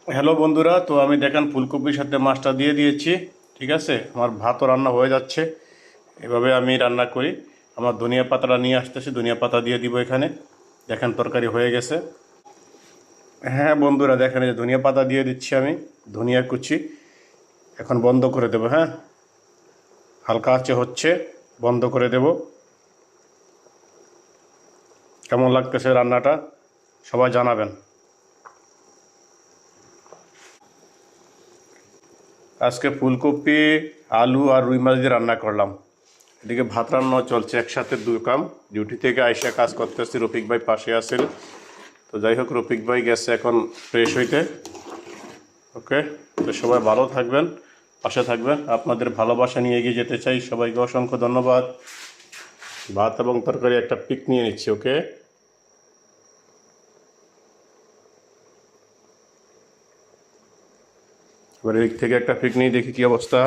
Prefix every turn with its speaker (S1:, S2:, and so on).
S1: Hello বন্ধুরা, তো আমি দেখেন ফুলকপির সাথে মাছটা দিয়ে দিয়েছি। ঠিক আছে, আমার ভাতও রান্না হয়ে যাচ্ছে। এভাবে আমি রান্না করি। আমার ধনিয়া পাতাটা নিয়ে আসতেছি, ধনিয়া পাতা দিয়ে দিব এখানে। দেখেন তরকারি হয়ে গেছে। হ্যাঁ বন্ধুরা, দেখেন এই যে ধনিয়া পাতা দিয়ে দিচ্ছি আমি, ধনিয়া কুচি। এখন বন্ধ করে দেবো। হ্যাঁ, হালকা আঁচে হচ্ছে, বন্ধ করে দেব। কেমন লাগতেছে রান্নাটা সবাই জানাবেন। আজকে ফুলকপি, আলু আর রুই মাছ দিয়ে রান্না করলাম। এদিকে ভাত রান্নাও চলছে একসাথে, দুই কাম। ডিউটি থেকে আইসা কাজ করতেছি, রফিক ভাই পাশে আছেন। তো যাই হোক, রফিক ভাই গেছে এখন ফ্রেশ হইতে। ওকে, তো সবাই ভালো থাকবেন, পাশে থাকবেন। আপনাদের ভালোবাসা নিয়ে এগিয়ে যেতে চাই। সবাইকে অসংখ্য ধন্যবাদ। ভাত এবং তরকারি একটা পিক নিয়ে নিচ্ছি। ওকে, এবার এদিক থেকে একটা পিক নিয়ে দেখি কি অবস্থা।